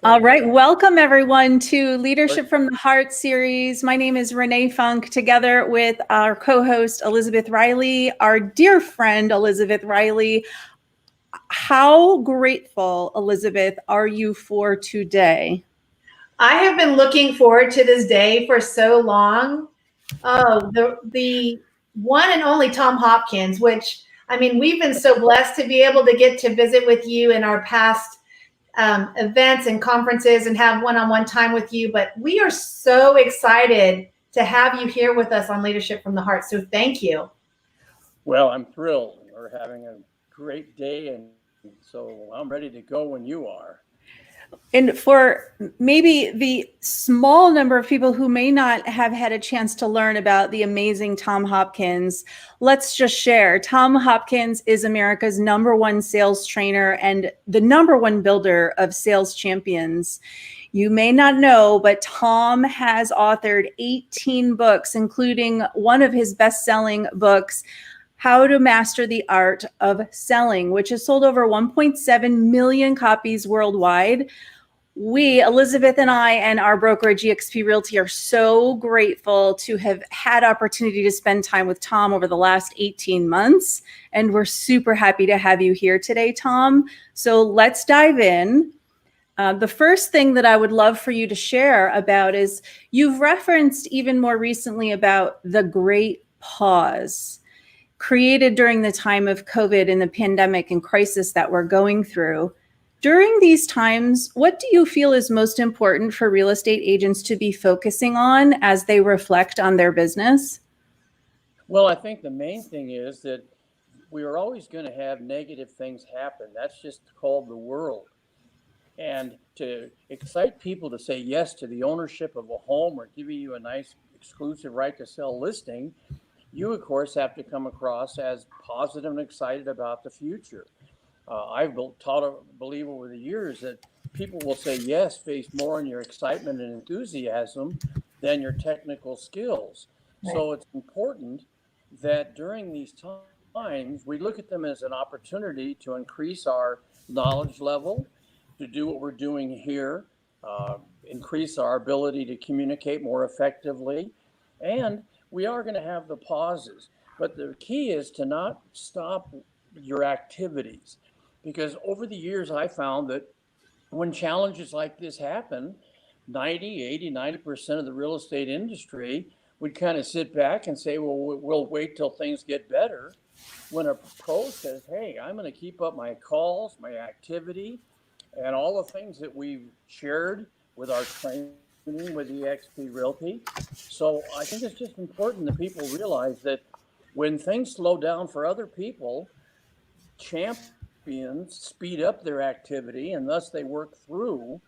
All right. Welcome, everyone, to Leadership from the Heart series. My name is Renee Funk, together with our co-host, Elizabeth Riley, our dear friend, Elizabeth Riley. How grateful, Elizabeth, are you for today? I have been looking forward to this day for so long. Oh, the one and only Tom Hopkins, which, I mean, we've been so blessed to be able to get to visit with you in our past events and conferences and have one-on-one time with you. But we are so excited to have you here with us on Leadership from the Heart. So thank you. Well, I'm thrilled. We're having a great day, and so I'm ready to go when you are. And for maybe the small number of people who may not have had a chance to learn about the amazing Tom Hopkins, let's just share. Tom Hopkins is America's #1 sales trainer and the #1 builder of sales champions. You may not know, but Tom has authored 18 books, including one of his best-selling books, How to Master the Art of Selling, which has sold over 1.7 million copies worldwide. We, Elizabeth and I, and our broker at GXP Realty, are so grateful to have had opportunity to spend time with Tom over the last 18 months. And we're super happy to have you here today, Tom. So let's dive in. The first thing that I would love for you to share about is you've referenced even more recently about the great pause created during the time of COVID and the pandemic and crisis that we're going through. During these times, what do you feel is most important for real estate agents to be focusing on as they reflect on their business? Well, I think the main thing is that we are always going to have negative things happen. That's just called the world. And to excite people to say yes to the ownership of a home or giving you a nice exclusive right to sell listing, you, of course, have to come across as positive and excited about the future. I've believe over the years that people will say yes based more on your excitement and enthusiasm than your technical skills. Right. So it's important that during these times, we look at them as an opportunity to increase our knowledge level, to do what we're doing here, increase our ability to communicate more effectively, and we are going to have the pauses. But the key is to not stop your activities. Because over the years, I found that when challenges like this happen, 90% of the real estate industry would kind of sit back and say, well, we'll wait till things get better. When a pro says, hey, I'm going to keep up my calls, my activity, and all the things that we've shared with our training with eXp Realty. So I think it's just important that people realize that when things slow down for other people, champions speed up their activity, and thus they work through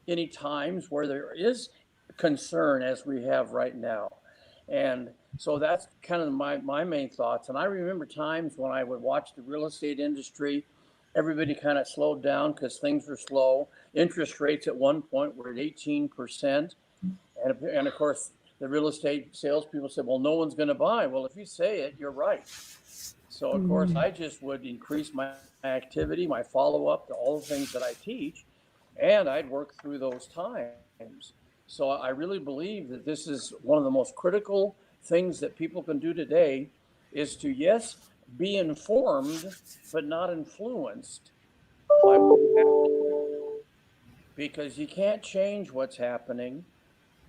any times where there is concern as we have right now. And so that's kind of my main thoughts. And I remember times when I would watch the real estate industry, everybody kind of slowed down because things were slow. Interest rates at one point were at 18%. And of course, the real estate salespeople said, well, no one's going to buy. Well, if you say it, you're right. So, of course, I just would increase my activity, my follow-up to all the things that I teach, and I'd work through those times. So I really believe that this is one of the most critical things that people can do today is to, yes, be informed, but not influenced by what's happening. Because you can't change what's happening.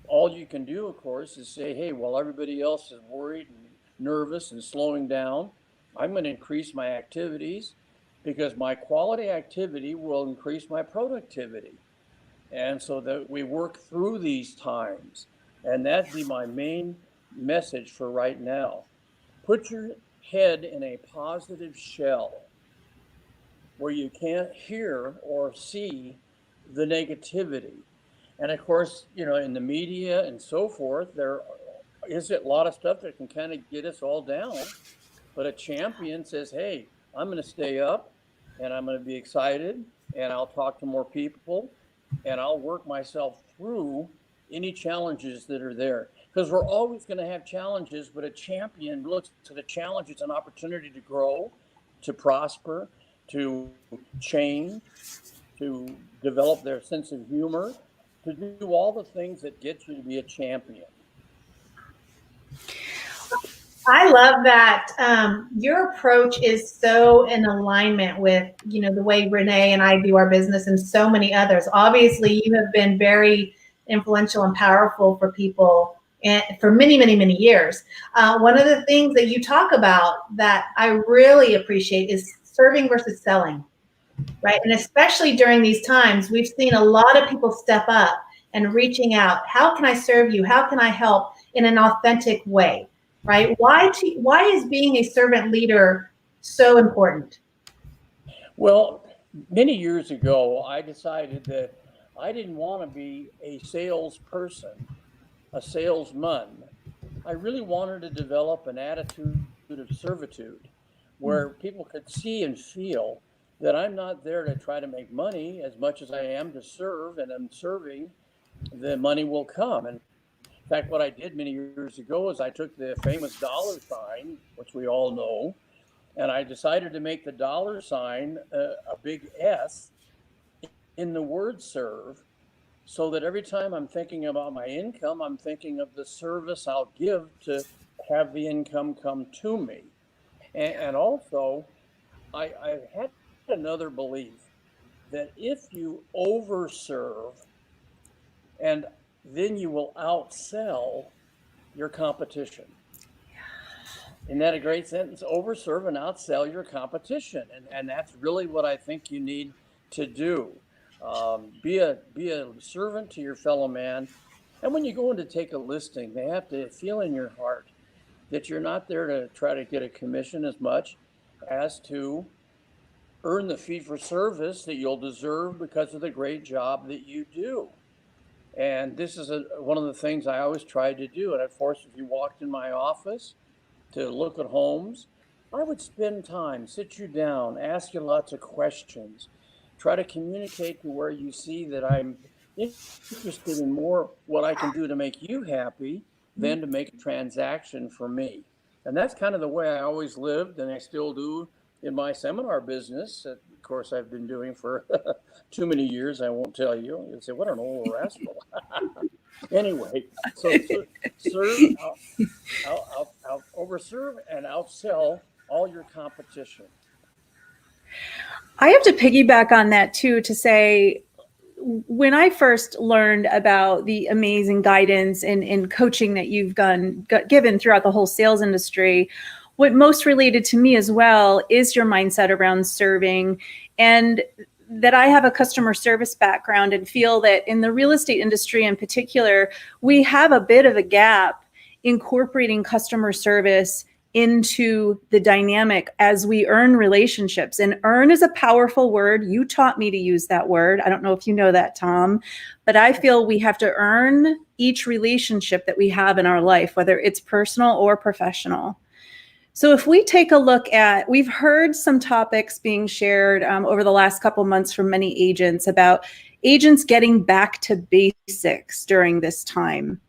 All you can do, of course, is say, hey, while everybody else is worried and nervous and slowing down, I'm going to increase my activities because my quality activity will increase my productivity. And so that we work through these times. And that'd be my main message for right now. Put your head in a positive shell where you can't hear or see the negativity. And of course, in the media and so forth, there is a lot of stuff that can kind of get us all down. But a champion says, hey, I'm going to stay up and I'm going to be excited and I'll talk to more people and I'll work myself through any challenges that are there. Because we're always going to have challenges, but a champion looks to the challenge as an opportunity to grow, to prosper, to change, to develop their sense of humor, to do all the things that get you to be a champion. I love that your approach is so in alignment with, the way Renee and I do our business and so many others. Obviously, you have been very influential and powerful for people and for many, many, many years. One of the things that you talk about that I really appreciate is serving versus selling, right? And especially during these times, we've seen a lot of people step up and reaching out. How can I serve you? How can I help in an authentic way? Right? Why is being a servant leader so important? Well, many years ago, I decided that I didn't want to be a salesperson, a salesman. I really wanted to develop an attitude of servitude where people could see and feel that I'm not there to try to make money as much as I am to serve, and I'm serving, the money will come. And in fact, what I did many years ago is I took the famous dollar sign, which we all know, and I decided to make the dollar sign a big S in the word serve, so that every time I'm thinking about my income, I'm thinking of the service I'll give to have the income come to me. And also, I had another belief that if you overserve, and then you will outsell your competition. Isn't that a great sentence? Overserve and outsell your competition. And that's really what I think you need to do. Be a servant to your fellow man. And when you go in to take a listing, they have to feel in your heart that you're not there to try to get a commission as much as to earn the fee for service that you'll deserve because of the great job that you do. And this is one of the things I always tried to do. And of course, if you walked in my office to look at homes, I would spend time, sit you down, ask you lots of questions, try to communicate to where you see that I'm interested in more what I can do to make you happy than to make a transaction for me. And that's kind of the way I always lived, and I still do in my seminar business. Of course, I've been doing for too many years. I won't tell you. You'll say, what an old rascal. Anyway, so serve, out overserve and outsell all your competition. I have to piggyback on that too, to say, when I first learned about the amazing guidance and coaching that you've given throughout the whole sales industry, what most related to me as well is your mindset around serving, and that I have a customer service background and feel that in the real estate industry in particular, we have a bit of a gap incorporating customer service into the dynamic as we earn relationships. And earn is a powerful word. You taught me to use that word. I don't know if you know that, Tom, but I feel we have to earn each relationship that we have in our life, whether it's personal or professional. So if we take a look at, we've heard some topics being shared over the last couple months from many agents about agents getting back to basics during this time.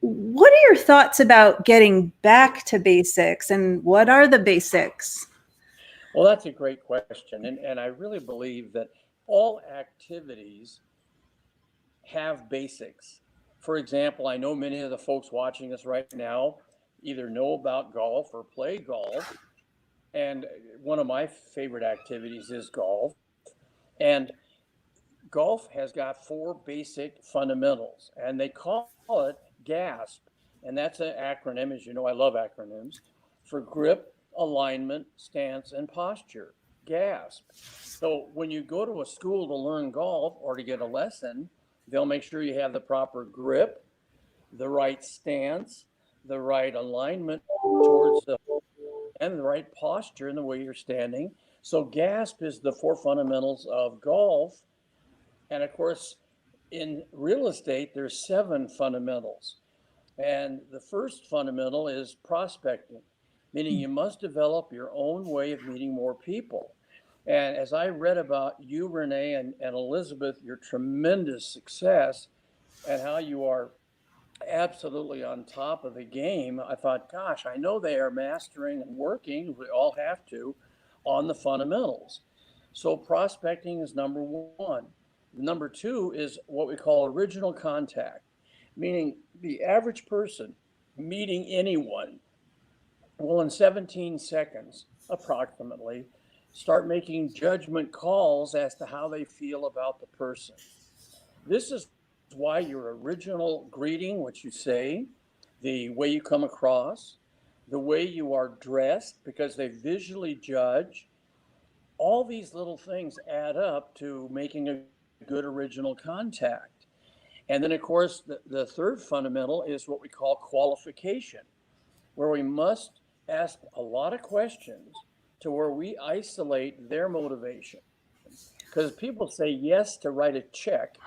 What are your thoughts about getting back to basics, and what are the basics? Well, that's a great question. And I really believe that all activities have basics. For example, I know many of the folks watching us right now either know about golf or play golf. And one of my favorite activities is golf. And golf has got 4 basic fundamentals, and they call it GASP. And that's an acronym, as you know, I love acronyms, for grip, alignment, stance, and posture. GASP. So when you go to a school to learn golf or to get a lesson, they'll make sure you have the proper grip, the right stance, the right alignment towards the hole, and the right posture in the way you're standing. So GASP is the 4 fundamentals of golf. And of course, in real estate, there's 7 fundamentals. And the first fundamental is prospecting, meaning you must develop your own way of meeting more people. And as I read about you, Renee, and Elizabeth, your tremendous success and how you are absolutely on top of the game, I thought, gosh, I know they are mastering and working, we all have to, on the fundamentals. So prospecting is number 1. Number two is what we call original contact, meaning the average person meeting anyone will, in 17 seconds approximately, start making judgment calls as to how they feel about the person. This is why your original greeting, what you say, the way you come across, the way you are dressed, because they visually judge, all these little things add up to making a good original contact. And then, of course, the third fundamental is what we call qualification, where we must ask a lot of questions to where we isolate their motivation. Because people say yes to write a check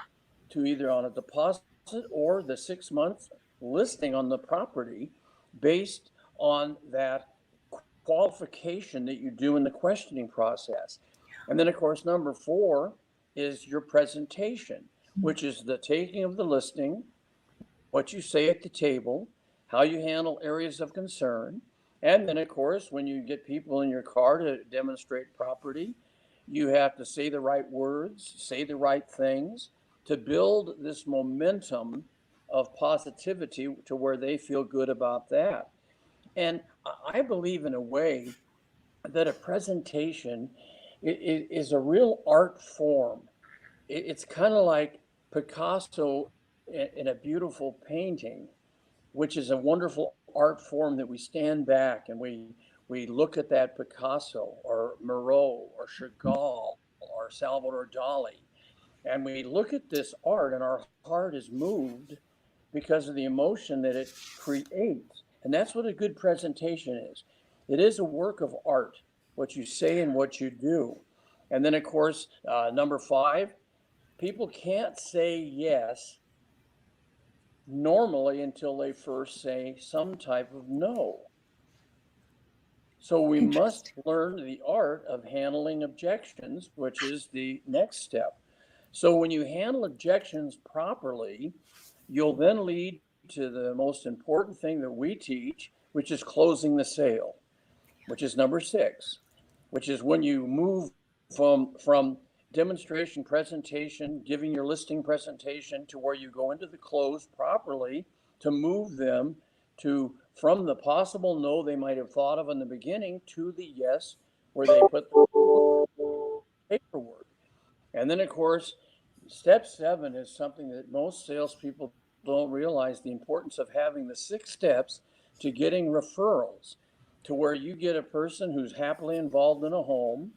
to either on a deposit or the 6 month listing on the property based on that qualification that you do in the questioning process. And then, of course, number four is your presentation, which is the taking of the listing, what you say at the table, how you handle areas of concern. And then, of course, when you get people in your car to demonstrate property, you have to say the right words, say the right things to build this momentum of positivity to where they feel good about that. And I believe in a way that a presentation is a real art form. It's kind of like Picasso in a beautiful painting, which is a wonderful art form that we stand back and we look at that Picasso or Moreau or Chagall or Salvador Dali, and we look at this art and our heart is moved because of the emotion that it creates. And that's what a good presentation is. It is a work of art, what you say and what you do. And then, of course, number five, people can't say yes normally until they first say some type of no. So we must learn the art of handling objections, which is the next step. So when you handle objections properly, you'll then lead to the most important thing that we teach, which is closing the sale, which is number six, which is when you move from demonstration presentation, giving your listing presentation to where you go into the close properly to move them to from the possible no they might have thought of in the beginning to the yes where they put the paperwork. And then, of course, step seven is something that most salespeople don't realize the importance of having the 6 steps to getting referrals, to where you get a person who's happily involved in a home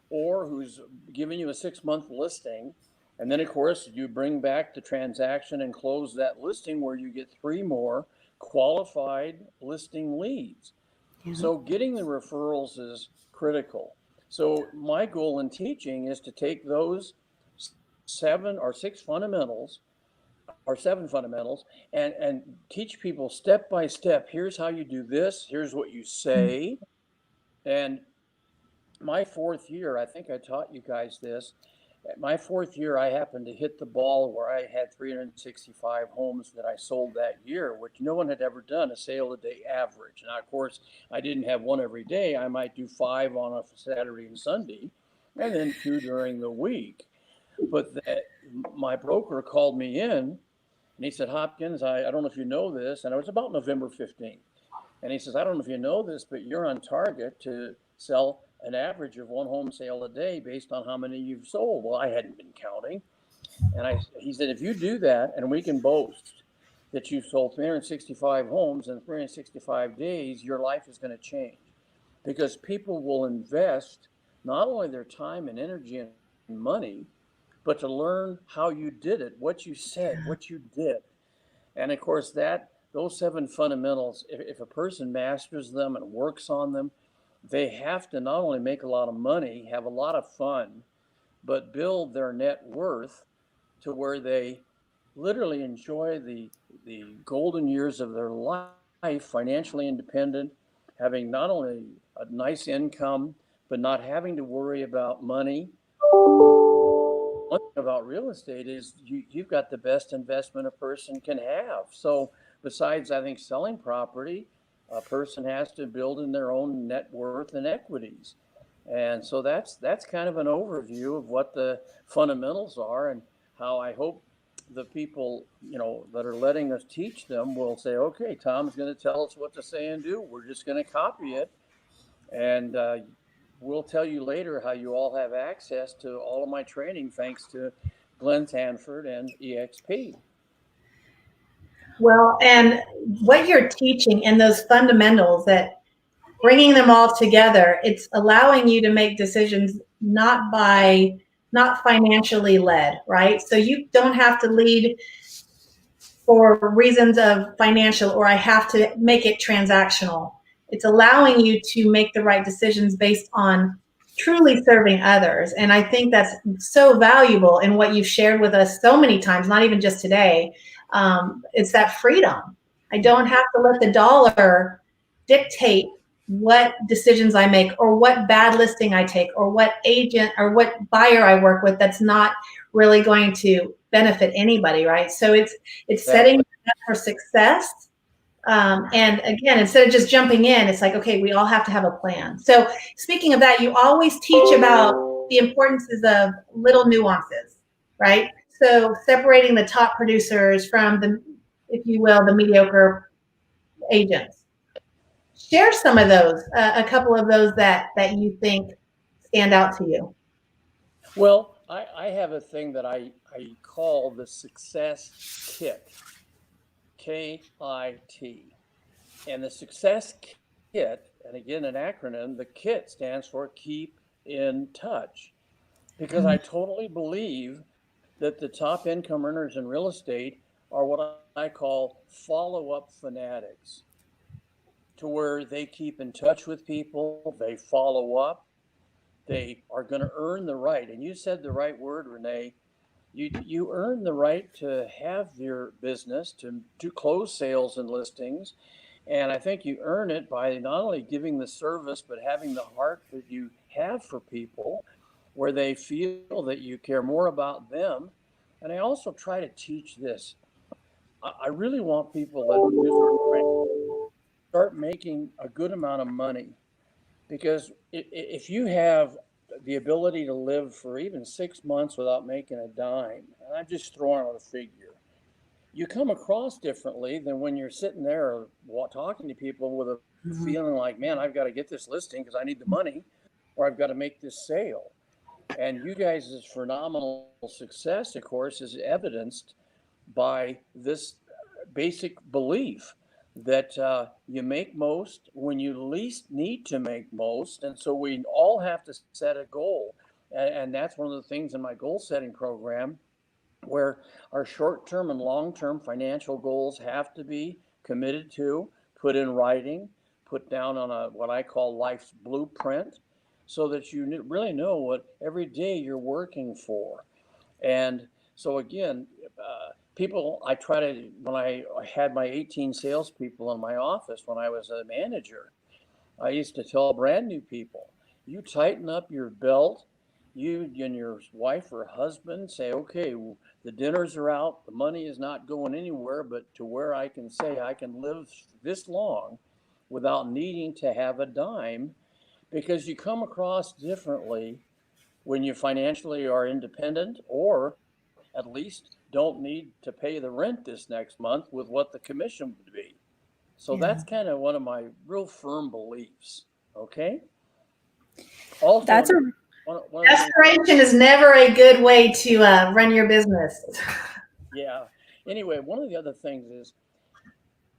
or who's giving you a 6-month listing. And then, of course, you bring back the transaction and close that listing where you get 3 more qualified listing leads. Yeah. So getting the referrals is critical. So my goal in teaching is to take those 7 or 6 fundamentals or 7 fundamentals and teach people step by step. Here's how you do this. Here's what you say. And my 4th year, I think I taught you guys this. My 4th year, I happened to hit the ball where I had 365 homes that I sold that year, which no one had ever done, a sale a day average. Now, of course, I didn't have one every day. I might do 5 on a Saturday and Sunday, and then 2 during the week. But my broker called me in, and he said, Hopkins, I don't know if you know this, and it was about November 15th. And he says, I don't know if you know this, but you're on target to sell an average of 1 home sale a day based on how many you've sold. Well, I hadn't been counting. And he said, if you do that, and we can boast that you've sold 365 homes in 365 days, your life is going to change. Because people will invest not only their time and energy and money, but to learn how you did it, what you said, what you did. And of course, those 7 fundamentals, if a person masters them and works on them, they have to not only make a lot of money, have a lot of fun, but build their net worth to where they literally enjoy the golden years of their life, financially independent, having not only a nice income, but not having to worry about money. One thing about real estate is you've got the best investment a person can have. So besides, I think, selling property, a person has to build in their own net worth and equities. And so that's kind of an overview of what the fundamentals are, and how I hope the people, that are letting us teach them will say, okay, Tom's going to tell us what to say and do. We're just going to copy it. And we'll tell you later how you all have access to all of my training thanks to Glenn Tanford and EXP. Well, and what you're teaching and those fundamentals, that bringing them all together, it's allowing you to make decisions not financially led, right? So you don't have to lead for reasons of financial, or I have to make it transactional. It's allowing you to make the right decisions based on truly serving others. And I think that's so valuable in what you've shared with us so many times, not even just today. It's that freedom. I don't have to let the dollar dictate what decisions I make, or what bad listing I take, or what agent or what buyer I work with that's not really going to benefit anybody, right? So it's setting up for success. And again, instead of just jumping in, it's like, okay, we all have to have a plan. So speaking of that, you always teach about the importances of little nuances, right? So separating the top producers from the, if you will, the mediocre agents. Share some of those, a couple of those that you think stand out to you. Well, I have a thing that I call the success kit, KIT. And the success kit, and again, an acronym, the KIT stands for keep in touch. Because I totally believe that the top income earners in real estate are what I call follow-up fanatics, to where they keep in touch with people, they follow up, they are going to earn the right. And you said the right word, Renee. You earn the right to have your business, to close sales and listings. And I think you earn it by not only giving the service, but having the heart that you have for people, where they feel that you care more about them. And I also try to teach this. I really want people that start making a good amount of money, because if you have the ability to live for even 6 months without making a dime, and I'm just throwing out a figure, you come across differently than when you're sitting there talking to people with a feeling like, man, I've got to get this listing because I need the money, or I've got to make this sale. And you guys' phenomenal success, of course, is evidenced by this basic belief that you make most when you least need to make most. And so we all have to set a goal. And that's one of the things in my goal setting program, where our short-term and long-term financial goals have to be committed to, put in writing, put down on what I call life's blueprint, so that you really know what every day you're working for. And so again, people, when I had my 18 salespeople in my office when I was a manager, I used to tell brand new people, you tighten up your belt. You and your wife or husband say, okay, the dinners are out, the money is not going anywhere, but to where I can say I can live this long without needing to have a dime, because you come across differently when you financially are independent, or at least don't need to pay the rent this next month with what the commission would be. So that's kind of one of my real firm beliefs. Okay. Also, That's a desperation is never a good way to run your business. Yeah. Anyway, one of the other things is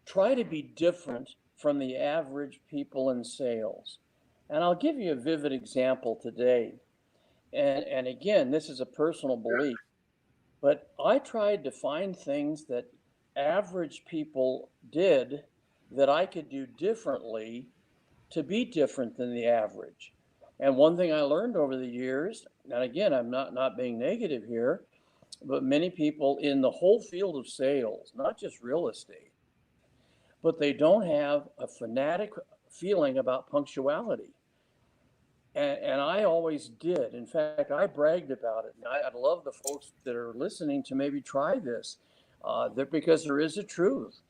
try to be different from the average people in sales. And I'll give you a vivid example today. And again, this is a personal belief, but I tried to find things that average people did that I could do differently to be different than the average. And one thing I learned over the years, and again, I'm not being negative here, but many people in the whole field of sales, not just real estate, but they don't have a fanatic feeling about punctuality. And I always did. In fact, I bragged about it. And I'd love the folks that are listening to maybe try this, because there is a truth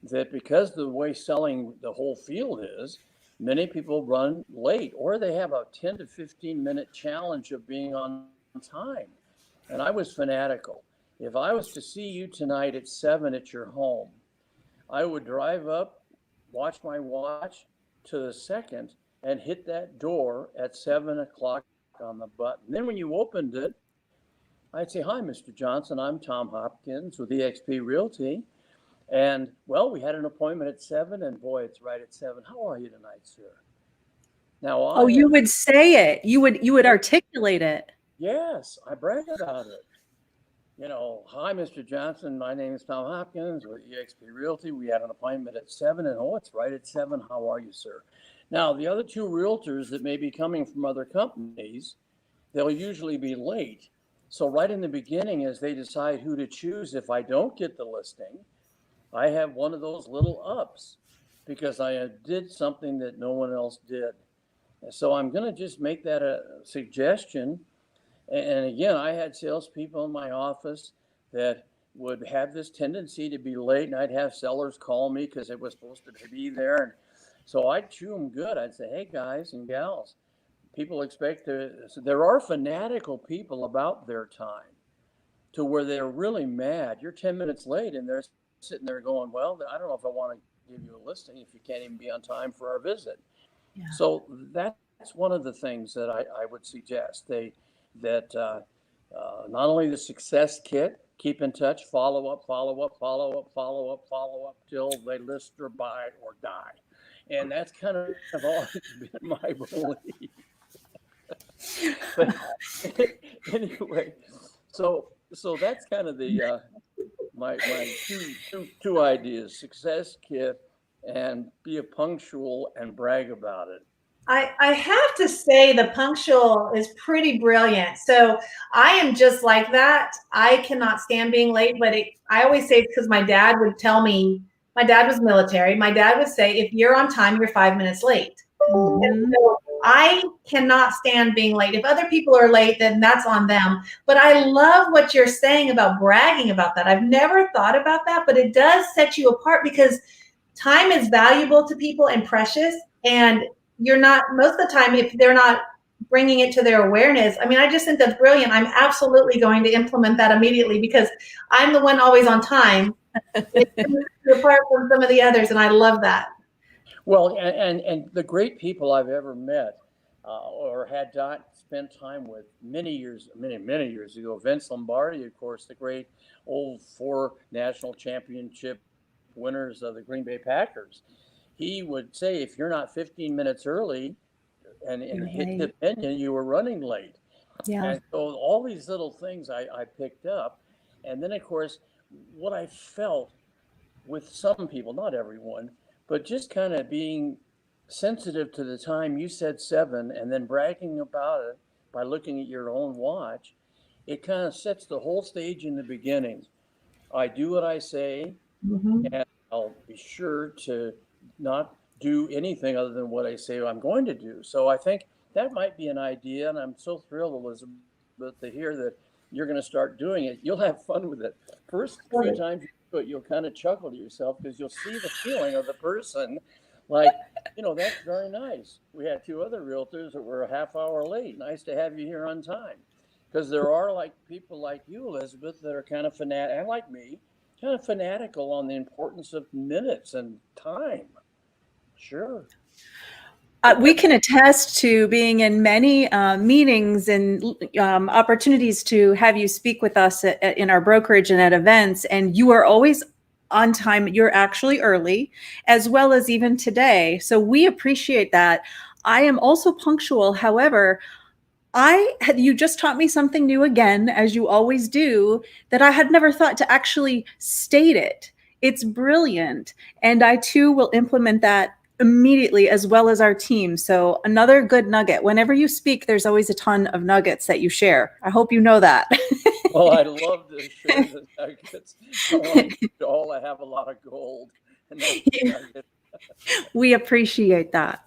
that, because the way selling the whole field is, many people run late, or they have a 10 to 15 minute challenge of being on time. And I was fanatical. If I was to see you tonight at 7 at your home, I would drive up, watch my watch to the second, and hit that door at 7 o'clock on the button. Then when you opened it, I'd say, "Hi, Mr. Johnson. I'm Tom Hopkins with eXp Realty. And, well, we had an appointment at 7, and boy, it's right at 7. How are you tonight, sir?" Now, Oh, you would say it. You would articulate it. Yes, I brag about it. You know, "Hi, Mr. Johnson. My name is Tom Hopkins with eXp Realty. We had an appointment at 7, and oh, it's right at 7. How are you, sir?" Now, the other two realtors that may be coming from other companies, they'll usually be late. So right in the beginning, as they decide who to choose, if I don't get the listing, I have one of those little ups because I did something that no one else did. So I'm going to just make that a suggestion. And again, I had salespeople in my office that would have this tendency to be late, and I'd have sellers call me because it was supposed to be there. And so I'd chew them good. I'd say, "Hey, guys and gals, people expect to," so there are fanatical people about their time to where they're really mad. You're 10 minutes late, and they're sitting there going, "Well, I don't know if I want to give you a listing if you can't even be on time for our visit." Yeah. So that's one of the things that I would suggest. Not only the success kit, keep in touch, follow up till they list or buy or die. And that's kind of always been my belief. But anyway, so that's kind of the my two ideas: success kit and be a punctual and brag about it. I have to say the punctual is pretty brilliant. So I am just like that. I cannot stand being late, but I always say it's because my dad would tell me, my dad was military. My dad would say, "If you're on time, you're 5 minutes late." And so I cannot stand being late. If other people are late, then that's on them. But I love what you're saying about bragging about that. I've never thought about that, but it does set you apart because time is valuable to people and precious. And you're not, most of the time, if they're not bringing it to their awareness, I mean, I just think that's brilliant. I'm absolutely going to implement that immediately because I'm the one always on time. Apart from some of the others, and I love that. Well, and the great people I've ever met or had spent time with many years ago, Vince Lombardi, of course, the great old 4 national championship winners of the Green Bay Packers. He would say, if you're not 15 minutes early and hit the opinion, you were running late. Yeah. And so all these little things I picked up. And then, of course, what I felt with some people, not everyone, but just kind of being sensitive to the time. You said 7 and then bragging about it by looking at your own watch. It kind of sets the whole stage in the beginning. I do what I say, and I'll be sure to not do anything other than what I say I'm going to do. So I think that might be an idea, and I'm so thrilled, Elizabeth, to hear that you're going to start doing it. You'll have fun with it. First few times you do it, you'll kind of chuckle to yourself because you'll see the feeling of the person. Like, that's very nice. We had 2 other realtors that were a half hour late. Nice to have you here on time. Because there are people like you, Elizabeth, that are kind of fanatic, and like me, kind of fanatical on the importance of minutes and time. Sure. We can attest to being in many meetings and opportunities to have you speak with us in our brokerage and at events, and you are always on time. You're actually early, as well as even today. So we appreciate that. I am also punctual. However, you just taught me something new again, as you always do, that I had never thought to actually state it. It's brilliant. And I too will implement that immediately, as well as our team. So another good nugget. Whenever you speak, there's always a ton of nuggets that you share. I hope you know that. Well, I love to share the nuggets. I want you all to have a lot of gold. And we appreciate that.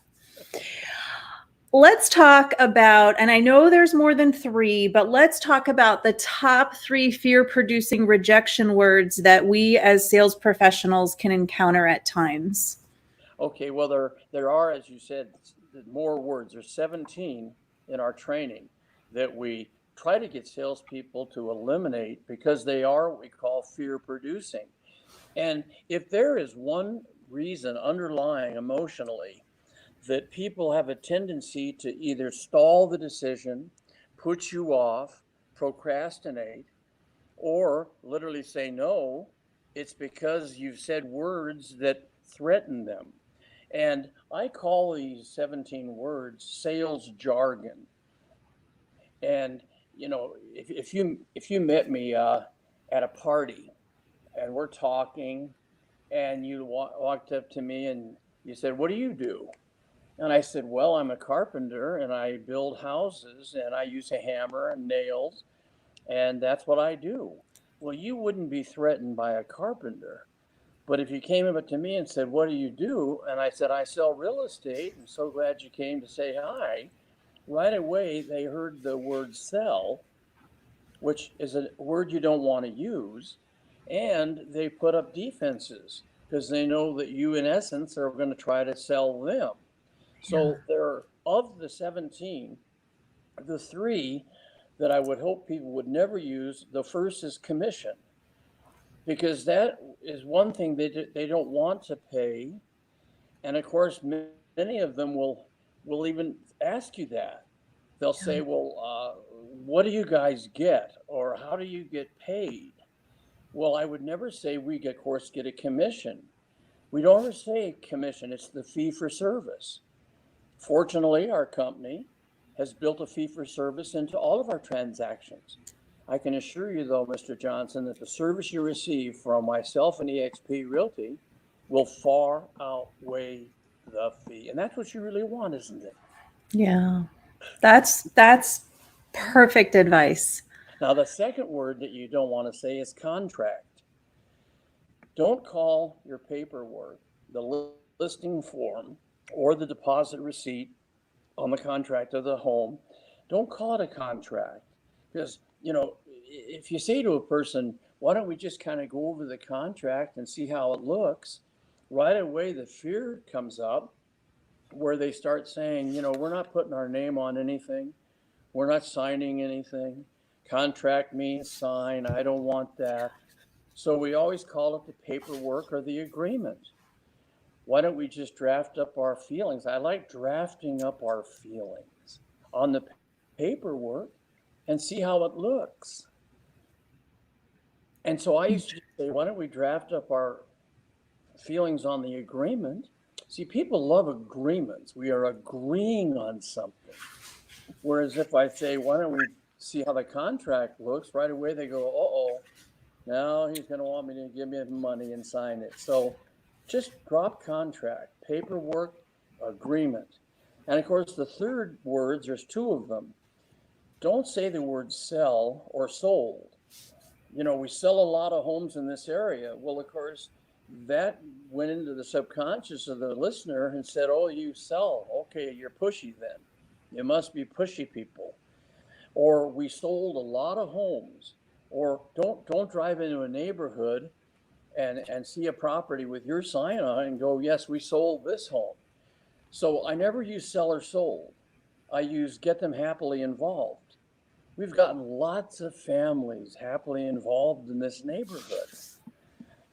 Let's talk about, and I know there's more than 3, but let's talk about the top 3 fear-producing rejection words that we as sales professionals can encounter at times. Okay, well, there are, as you said, more words. There's 17 in our training that we try to get salespeople to eliminate because they are what we call fear producing. And if there is one reason underlying emotionally that people have a tendency to either stall the decision, put you off, procrastinate, or literally say no, it's because you've said words that threaten them. And I call these 17 words sales jargon. And if you met me at a party and we're talking, and you walked up to me and you said, "What do you do?" And I said, "Well, I'm a carpenter and I build houses and I use a hammer and nails, and that's what I do." Well, you wouldn't be threatened by a carpenter. But if you came up to me and said, "What do you do?" And I said, "I sell real estate. I'm so glad you came to say hi." Right away, they heard the word sell, which is a word you don't want to use. And they put up defenses because they know that you, in essence, are going to try to sell them. So there are, of the 17, the three that I would hope people would never use. The first is commission, because that is one thing they don't want to pay. And of course, many of them will even ask you that. They'll say, "Well, what do you guys get? Or how do you get paid?" Well, I would never say we, of course, get a commission. We don't ever say commission. It's the fee for service. Fortunately, our company has built a fee for service into all of our transactions. I can assure you, though, Mr. Johnson, that the service you receive from myself and eXp Realty will far outweigh the fee. And that's what you really want, isn't it? Yeah. That's perfect advice. Now, the second word that you don't want to say is contract. Don't call your paperwork, the listing form, or the deposit receipt on the contract of the home. Don't call it a contract, because, if you say to a person, "Why don't we just kind of go over the contract and see how it looks?" Right away, the fear comes up where they start saying, "We're not putting our name on anything. We're not signing anything. Contract means sign. I don't want that." So we always call it the paperwork or the agreement. Why don't we just draft up our feelings? I like drafting up our feelings on the paperwork and see how it looks. And so I used to say, "Why don't we draft up our feelings on the agreement?" See, people love agreements. We are agreeing on something. Whereas if I say, "Why don't we see how the contract looks?" right away they go, "Uh-oh, now he's going to want me to give me money and sign it." So just drop contract, paperwork, agreement. And of course, the third words, there's two of them. Don't say the word sell or sold. We sell a lot of homes in this area. Well, of course, that went into the subconscious of the listener and said, "Oh, you sell. Okay, you're pushy then. You must be pushy people." Or, "We sold a lot of homes." Or, don't drive into a neighborhood and see a property with your sign on it and go, "Yes, we sold this home." So I never use sell or sold. I use get them happily involved. We've gotten lots of families happily involved in this neighborhood.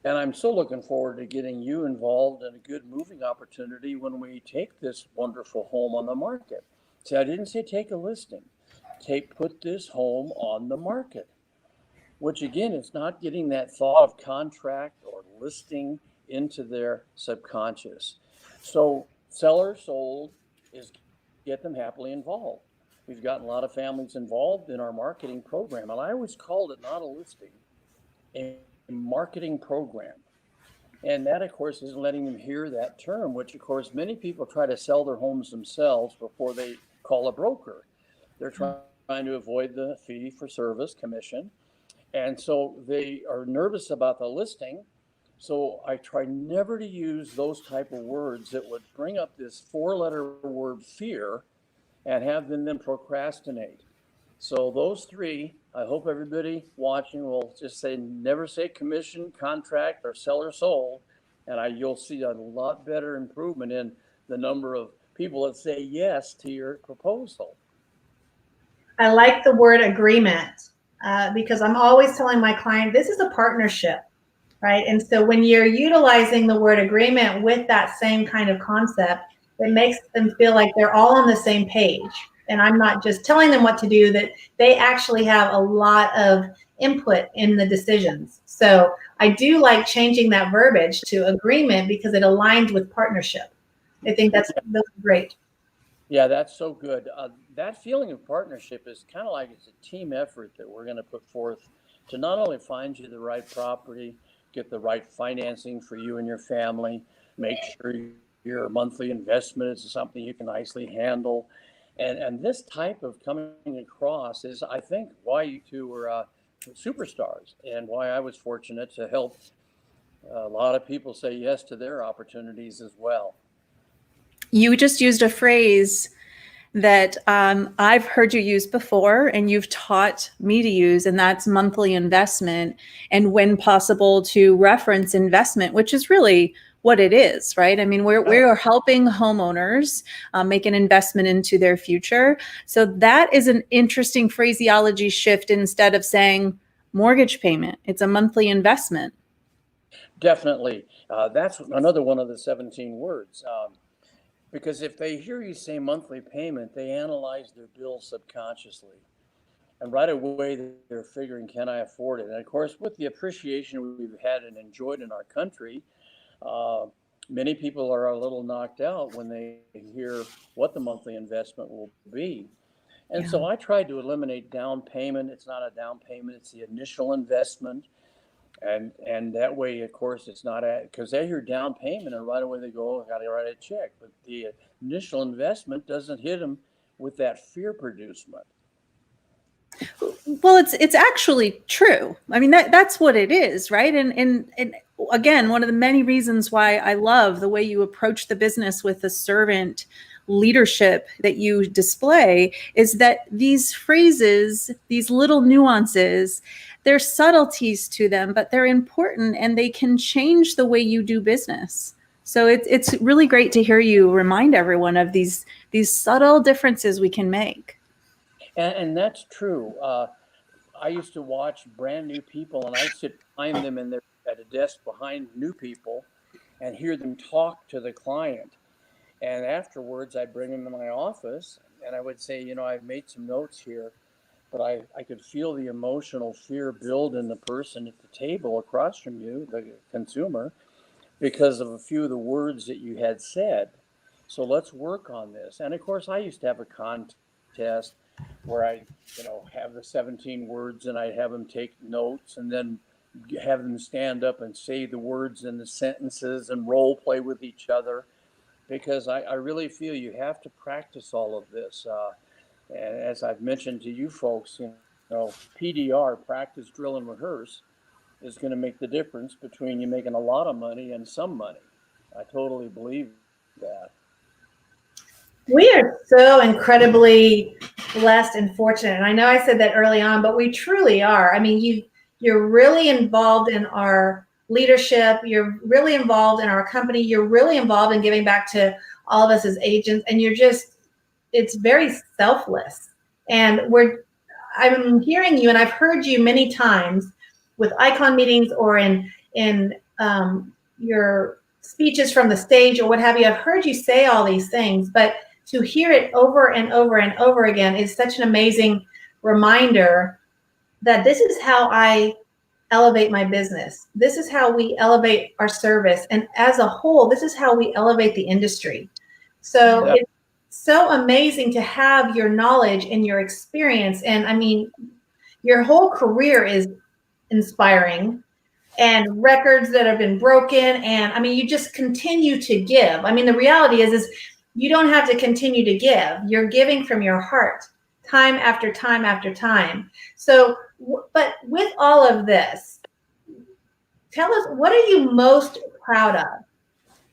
And I'm so looking forward to getting you involved in a good moving opportunity when we take this wonderful home on the market. See, I didn't say take a listing. Put this home on the market, which again is not getting that thought of contract or listing into their subconscious. So seller sold is get them happily involved. We've gotten a lot of families involved in our marketing program, and I always called it not a listing, a marketing program. And that, of course, is letting them hear that term, which, of course, many people try to sell their homes themselves before they call a broker. They're trying to avoid the fee for service commission. And so they are nervous about the listing. So I try never to use those type of words that would bring up this four-letter word fear and have them then procrastinate. So those three, I hope everybody watching will just say, never say commission, contract, or sell or sold. And you'll see a lot better improvement in the number of people that say yes to your proposal. I like the word agreement because I'm always telling my client, this is a partnership, right? And so when you're utilizing the word agreement with that same kind of concept, it makes them feel like they're all on the same page. And I'm not just telling them what to do, that they actually have a lot of input in the decisions. So I do like changing that verbiage to agreement because it aligns with partnership. I think that's great. Yeah, that's so good. That feeling of partnership is kind of like it's a team effort that we're going to put forth to not only find you the right property, get the right financing for you and your family, make sure your monthly investment is something you can nicely handle. And this type of coming across is, I think, why you two were superstars and why I was fortunate to help a lot of people say yes to their opportunities as well. You just used a phrase that I've heard you use before and you've taught me to use, and that's monthly investment. And when possible, to reference investment, which is really what it is, right? I mean, we're helping homeowners make an investment into their future. So that is an interesting phraseology shift. Instead of saying mortgage payment, it's a monthly investment. Definitely. That's another one of the 17 words. Because if they hear you say monthly payment, they analyze their bill subconsciously. And right away, they're figuring, can I afford it? And of course, with the appreciation we've had and enjoyed in our country, many people are a little knocked out when they hear what the monthly investment will be. And so I tried to eliminate down payment. It's not a down payment, it's the initial investment. And that way, of course, it's not because they hear down payment and right away they go, oh, I got to write a check. But the initial investment doesn't hit them with that fear producement. Well, it's actually true. I mean, that's what it is, right? And again, one of the many reasons why I love the way you approach the business with the servant leadership that you display is that these phrases, these little nuances, there's subtleties to them, but they're important and they can change the way you do business. So it's really great to hear you remind everyone of these subtle differences we can make. And that's true. I used to watch brand new people, and I sit behind them at a desk behind new people and hear them talk to the client. And afterwards, I'd bring them to my office and I would say, I've made some notes here, but I could feel the emotional fear build in the person at the table across from you, the consumer, because of a few of the words that you had said. So let's work on this. And of course, I used to have a contest where I, have the 17 words and I'd have them take notes and then have them stand up and say the words in the sentences and role play with each other. Because I really feel you have to practice all of this. And as I've mentioned to you folks, PDR, practice, drill, and rehearse, is going to make the difference between you making a lot of money and some money. I totally believe that. We are so incredibly blessed and fortunate. And I know I said that early on, but we truly are. I mean, you're really involved in our leadership. You're really involved in our company. You're really involved in giving back to all of us as agents. And it's very selfless. And I'm hearing you, and I've heard you many times with icon meetings or in your speeches from the stage or what have you. I've heard you say all these things, but to hear it over and over and over again is such an amazing reminder that this is how I elevate my business. This is how we elevate our service. And as a whole, this is how we elevate the industry. So It's so amazing to have your knowledge and your experience. And I mean, your whole career is inspiring, and records that have been broken. And I mean, you just continue to give. I mean, the reality is you don't have to continue to give. You're giving from your heart time after time after time. So, but with all of this, tell us, what are you most proud of?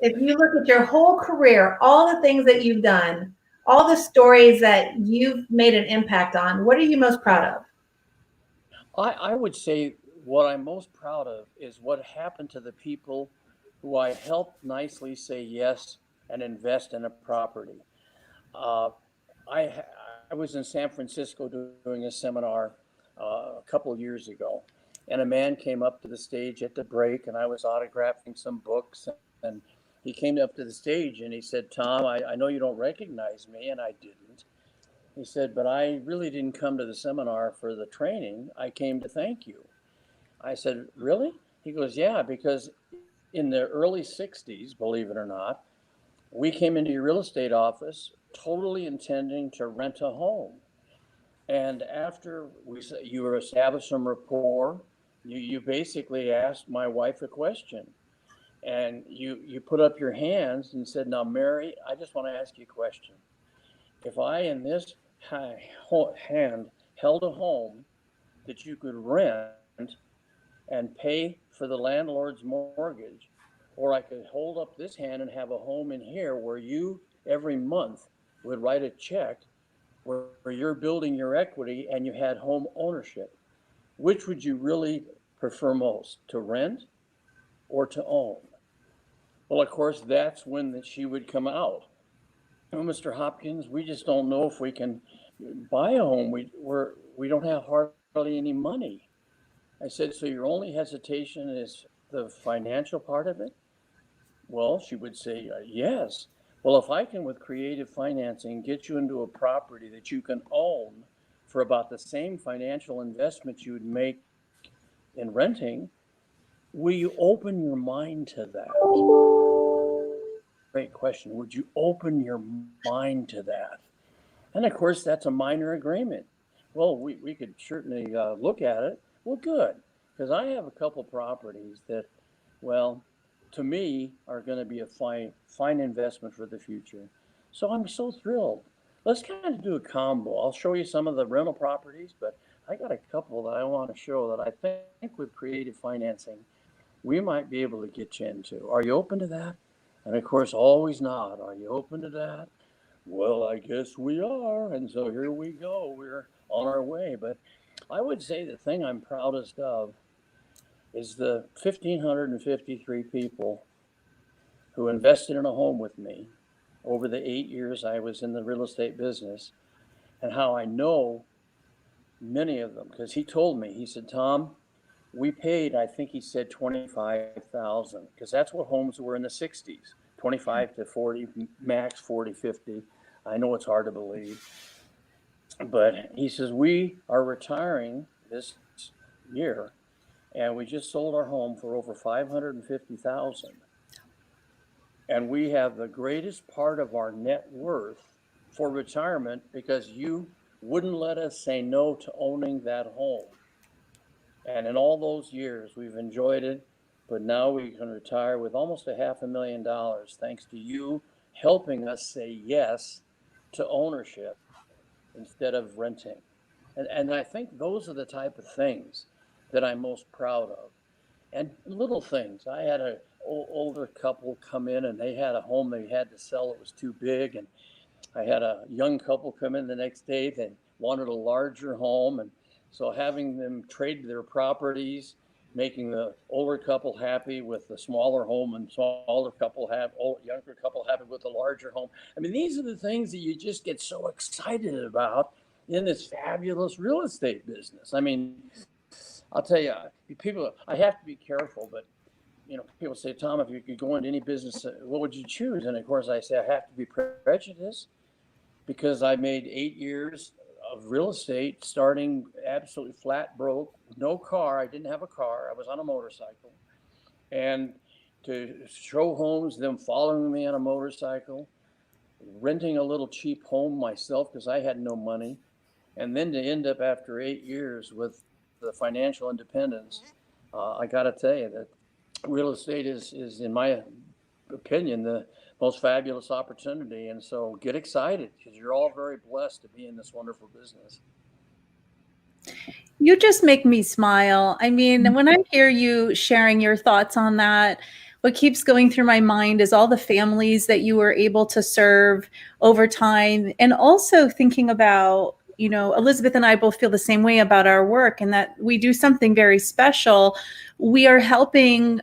If you look at your whole career, all the things that you've done, all the stories that you've made an impact on, what are you most proud of? I would say what I'm most proud of is what happened to the people who I helped nicely say yes and invest in a property. Uh, I, I was in San Francisco doing a seminar a couple of years ago, and a man came up to the stage at the break, and I was autographing some books, and he came up to the stage and he said, "Tom, I know you don't recognize me," and I didn't. He said, "But I really didn't come to the seminar for the training. I came to thank you." I said, "Really?" He goes, "Yeah, because in the early 60s, believe it or not, we came into your real estate office totally intending to rent a home. And after you established some rapport, you basically asked my wife a question. And you put up your hands and said, 'Now, Mary, I just want to ask you a question. If I in this hand held a home that you could rent and pay for the landlord's mortgage, or I could hold up this hand and have a home in here where you every month would write a check where you're building your equity and you had home ownership, which would you really prefer most, to rent or to own?'" Well, of course, that's when she would come out. "Oh, Mr. Hopkins, we just don't know if we can buy a home. We don't have hardly any money." I said, "So your only hesitation is the financial part of it?" "Well," she would say, "yes." "Well, if I can, with creative financing, get you into a property that you can own for about the same financial investment you would make in renting, will you open your mind to that?" Great question. Would you open your mind to that? And of course, that's a minor agreement. Well, we could certainly look at it. Well, good, because I have a couple properties that, well, to me, are going to be a fine investment for the future. So I'm so thrilled. Let's kind of do a combo. I'll show you some of the rental properties, but I got a couple that I want to show that I think with creative financing, we might be able to get you into. Are you open to that? And of course, always nod. Are you open to that? Well, I guess we are. And so here we go. We're on our way. But I would say the thing I'm proudest of is the 1,553 people who invested in a home with me over the 8 years I was in the real estate business, and how I know many of them, because he told me, he said, "Tom, we paid," I think he said, 25,000, because that's what homes were in the 60s, 25 to 40, max 40, 50. I know it's hard to believe. But he says, "We are retiring this year, and we just sold our home for over 550,000. And we have the greatest part of our net worth for retirement because you wouldn't let us say no to owning that home. And in all those years, we've enjoyed it, but now we can retire with almost $500,000 thanks to you helping us say yes to ownership instead of renting." And I think those are the type of things that I'm most proud of. And little things. I had an older couple come in and they had a home they had to sell. It was too big. And I had a young couple come in the next day that wanted a larger home. And so having them trade their properties, making the older couple happy with the smaller home and younger couple happy with the larger home. I mean, these are the things that you just get so excited about in this fabulous real estate business. I mean, I'll tell you, people, I have to be careful, but people say, "Tom, if you could go into any business, what would you choose?" And of course I say I have to be prejudiced, because I made 8 years of real estate, starting absolutely flat broke, no car. I didn't have a car. I was on a motorcycle. And to show homes, them following me on a motorcycle, renting a little cheap home myself because I had no money, and then to end up after 8 years with the financial independence, I got to tell you that real estate is, in my opinion, the most fabulous opportunity. And so get excited, because you're all very blessed to be in this wonderful business. You just make me smile. I mean, when I hear you sharing your thoughts on that, what keeps going through my mind is all the families that you were able to serve over time. And also thinking about, Elizabeth and I both feel the same way about our work, and that we do something very special. We are helping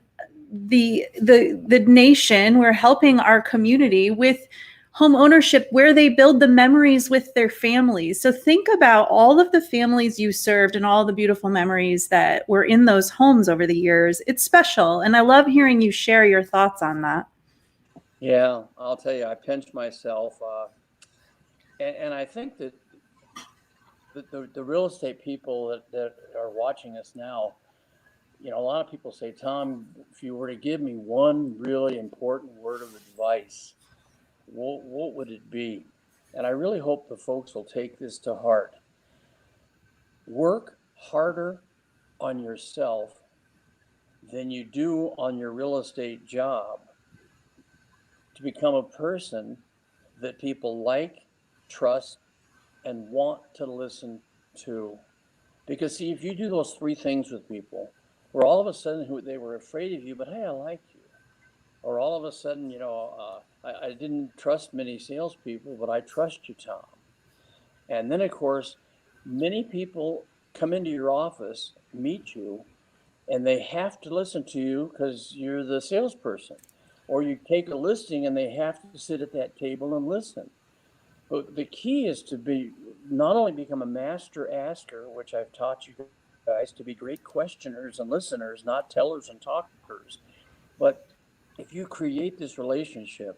the nation. We're helping our community with home ownership where they build the memories with their families. So think about all of the families you served and all the beautiful memories that were in those homes over the years. It's special. And I love hearing you share your thoughts on that. Yeah, I'll tell you, I pinched myself. And I think that the real estate people that are watching us now, a lot of people say, Tom, if you were to give me one really important word of advice, what would it be? And I really hope the folks will take this to heart. Work harder on yourself than you do on your real estate job to become a person that people like, trust, and want to listen to. Because see, if you do those three things with people, where all of a sudden they were afraid of you, but hey, I like you. Or all of a sudden, I didn't trust many salespeople, but I trust you, Tom. And then, of course, many people come into your office, meet you, and they have to listen to you because you're the salesperson. Or you take a listing and they have to sit at that table and listen. But the key is to be not only become a master asker, which I've taught you guys to be great questioners and listeners, not tellers and talkers, but if you create this relationship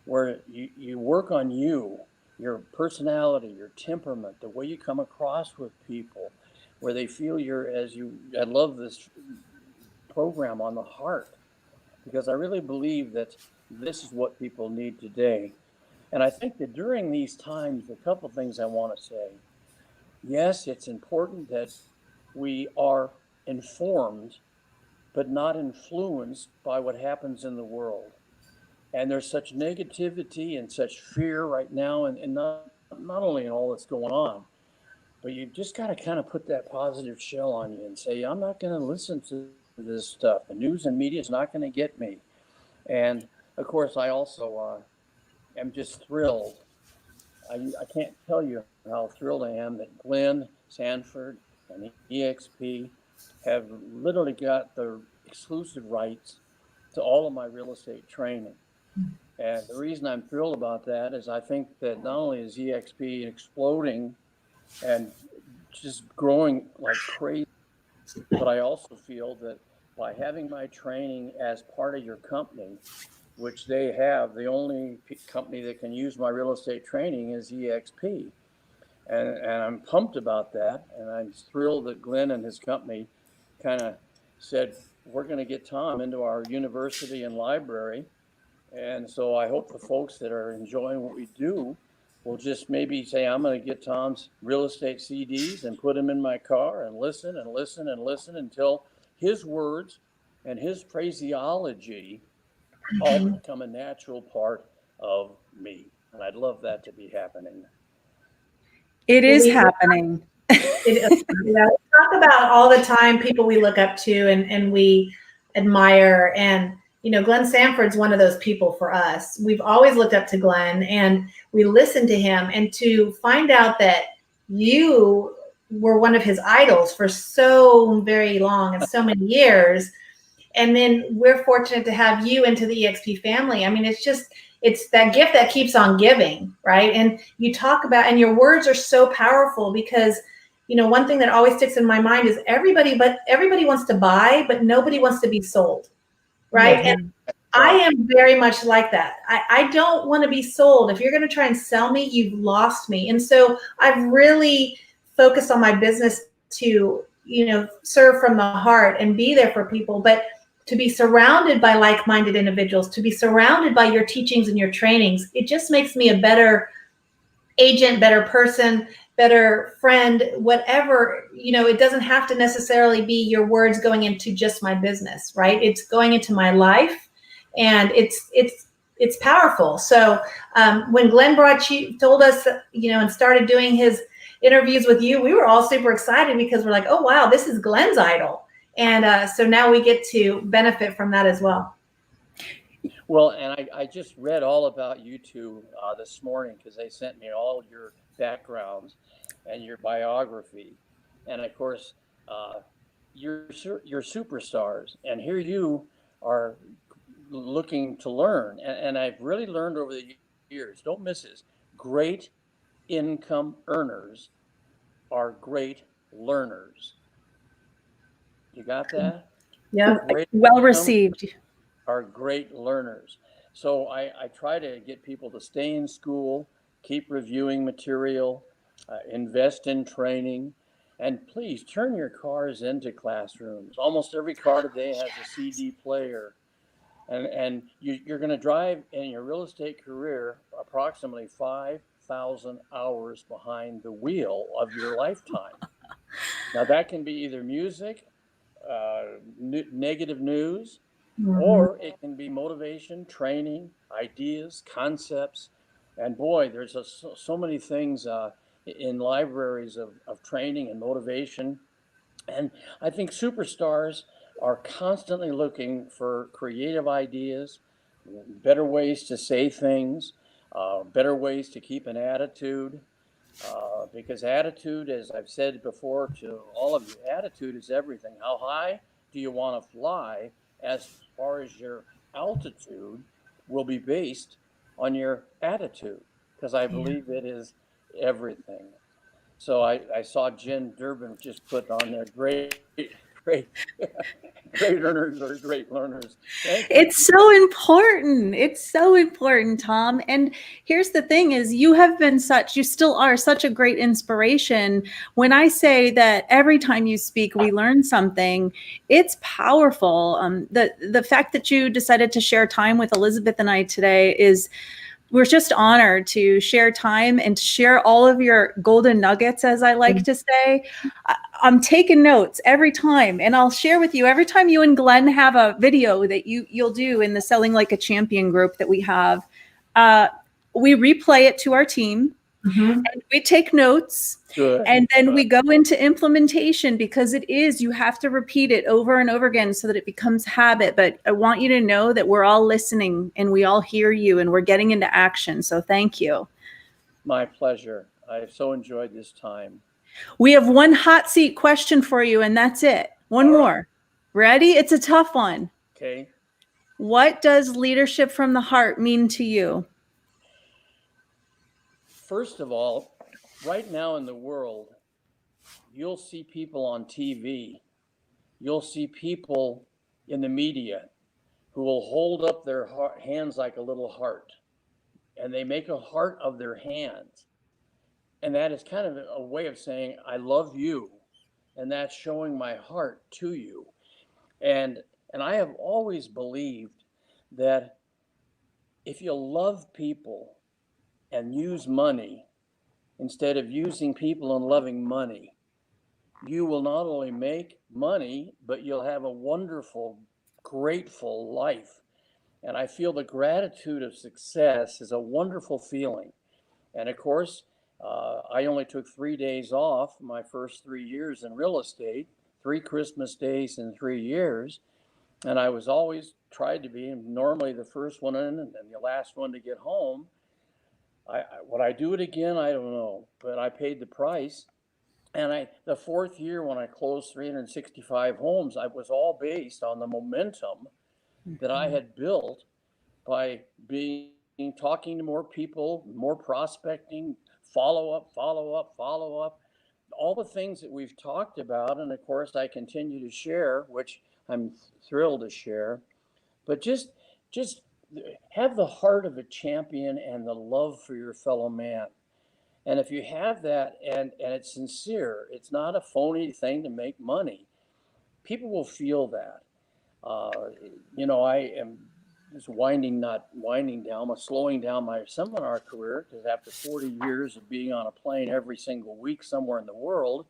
where you work on your personality, your temperament, the way you come across with people, where they feel I love this program on the heart, because I really believe that this is what people need today. And I think that during these times, a couple things I want to say. Yes, it's important that we are informed, but not influenced by what happens in the world. And there's such negativity and such fear right now, and not only in all that's going on, but you've just got to kind of put that positive shell on you and say, I'm not going to listen to this stuff. The news and media is not going to get me. And of course, I also am just thrilled. I can't tell you how thrilled I am that Glenn Sanford and EXP have literally got the exclusive rights to all of my real estate training. And the reason I'm thrilled about that is I think that not only is EXP exploding and just growing like crazy, but I also feel that by having my training as part of your company, which they have, the only company that can use my real estate training is EXP. And I'm pumped about that. And I'm thrilled that Glenn and his company kind of said, we're going to get Tom into our university and library. And so I hope the folks that are enjoying what we do will just maybe say, I'm going to get Tom's real estate CDs and put them in my car and listen and listen and listen until his words and his phraseology all become a natural part of me. And I'd love that to be happening. It is happening. Talk about all the time people we look up to and we admire. And, Glenn Sanford's one of those people for us. We've always looked up to Glenn and we listen to him, and to find out that you were one of his idols for so very long and so many years. And then we're fortunate to have you into the EXP family. I mean, it's that gift that keeps on giving, right? And you talk about, and your words are so powerful because, one thing that always sticks in my mind is everybody wants to buy, but nobody wants to be sold, right? Mm-hmm. And I am very much like that. I don't want to be sold. If you're going to try and sell me, you've lost me. And so I've really focused on my business to, serve from the heart and be there for people, but to be surrounded by like-minded individuals, to be surrounded by your teachings and your trainings, it just makes me a better agent, better person, better friend, whatever. It doesn't have to necessarily be your words going into just my business, right? It's going into my life, and it's powerful. So when Glenn told us, and started doing his interviews with you, we were all super excited because we're like, oh, wow, this is Glenn's idol. And so now we get to benefit from that as well. Well, and I just read all about you two this morning because they sent me all your backgrounds and your biography. And of course, you're superstars. And here you are looking to learn. And I've really learned over the years, don't miss this, great income earners are great learners. You got that? Yeah. Great Well income received. are great learners. So I try to get people to stay in school, keep reviewing material, invest in training, and please turn your cars into classrooms. Almost every car today has a CD player. And you're going to drive in your real estate career approximately 5,000 hours behind the wheel of your lifetime. Now, that can be either music, negative news, Mhm. or it can be motivation, training, ideas, concepts. And boy, there's so many things in libraries of training and motivation. And I think superstars are constantly looking for creative ideas, better ways to say things, better ways to keep an attitude. Because attitude, as I've said before to all of you, attitude is everything. How high do you want to fly? As far as your altitude will be based on your attitude, because I Yeah. believe it is everything. So I saw Jen Durbin just put on there, great, great, great earners or great learners. Thank you. It's so important. It's so important, Tom. And here's the thing is you still are such a great inspiration. When I say that every time you speak, we learn something, it's powerful. The fact that you decided to share time with Elizabeth and I today we're just honored to share time and share all of your golden nuggets, as I like to say. I'm taking notes every time, and I'll share with you every time you and Glenn have a video that you'll do in the Selling Like a Champion group that we have. We replay it to our team. Mhm. And we take notes. Good. And then we go into implementation because you have to repeat it over and over again so that it becomes habit. But I want you to know that we're all listening and we all hear you and we're getting into action. So thank you. My pleasure. I've so enjoyed this time. We have one hot seat question for you, and that's it. One All right. more. Ready? It's a tough one. Okay. What does leadership from the heart mean to you? First of all, right now in the world, you'll see people on TV, you'll see people in the media who will hold up their hands like a little heart, and they make a heart of their hands. And that is kind of a way of saying, I love you. And that's showing my heart to you. And I have always believed that if you love people and use money instead of using people and loving money, you will not only make money, but you'll have a wonderful, grateful life. And I feel the gratitude of success is a wonderful feeling. And of course, I only took 3 days off my first 3 years in real estate, 3 Christmas days in 3 years. And I was always tried to be normally the first one in and the last one to get home. Would I do it again? I don't know, but I paid the price. And the fourth year when I closed 365 homes, I was all based on the momentum that I had built by talking to more people, more prospecting, follow up, follow up, follow up, all the things that we've talked about. And of course, I continue to share, which I'm thrilled to share. But just have the heart of a champion and the love for your fellow man. And if you have that and it's sincere, it's not a phony thing to make money, people will feel that. Uh, I am just not winding down, but slowing down my seminar career because after 40 years of being on a plane every single week somewhere in the world,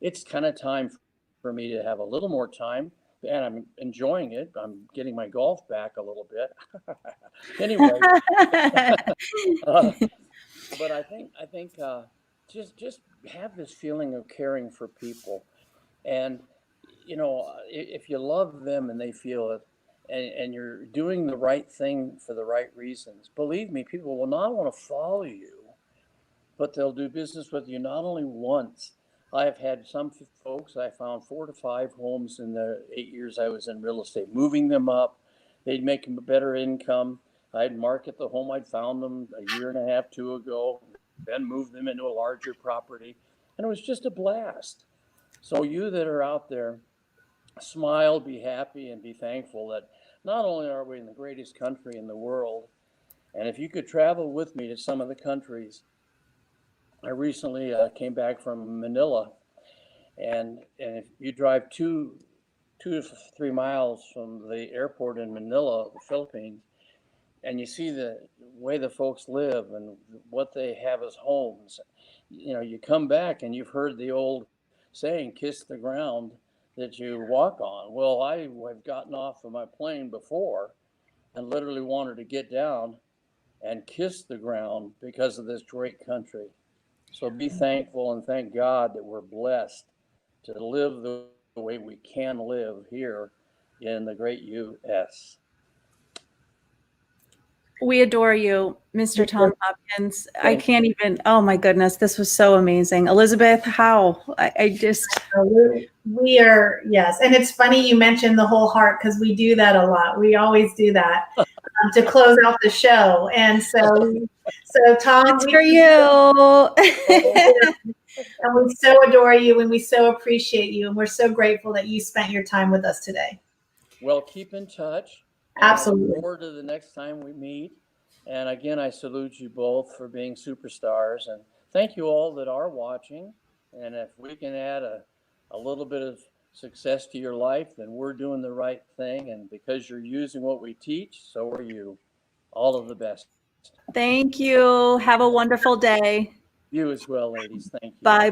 it's kind of time for me to have a little more time. And I'm enjoying it. I'm getting my golf back a little bit. Anyway, but I think just have this feeling of caring for people, and if you love them and they feel it, and you're doing the right thing for the right reasons, believe me, people will not want to follow you, but they'll do business with you not only once. I've had some folks, I found 4 to 5 homes in the 8 years I was in real estate, moving them up, they'd make a better income. I'd market the home. I'd found them a year and a half, 2 ago, then move them into a larger property. And it was just a blast. So you that are out there, smile, be happy, and be thankful that not only are we in the greatest country in the world, and if you could travel with me to some of the countries, I recently came back from Manila, and if you drive 2 to 3 miles from the airport in Manila, the Philippines, and you see the way the folks live and what they have as homes, you come back and you've heard the old saying, kiss the ground that you walk on. Well, I have gotten off of my plane before and literally wanted to get down and kiss the ground because of this great country. So be thankful and thank God that we're blessed to live the way we can live here in the great U.S. We adore you, Mr. Tom Hopkins. I can't even, oh my goodness, this was so amazing. Elizabeth, how? I just. We are, yes. And it's funny you mentioned the whole heart because we do that a lot. We always do that to close out the show. And so Tom. It's for you. And we so adore you and we so appreciate you. And we're so grateful that you spent your time with us today. Well, keep in touch. Absolutely. Look forward to the next time we meet. And again, I salute you both for being superstars. And thank you all that are watching. And if we can add a little bit of success to your life, then we're doing the right thing. And because you're using what we teach, so are you. All of the best. Thank you. Have a wonderful day. You as well, ladies. Thank you. Bye-bye.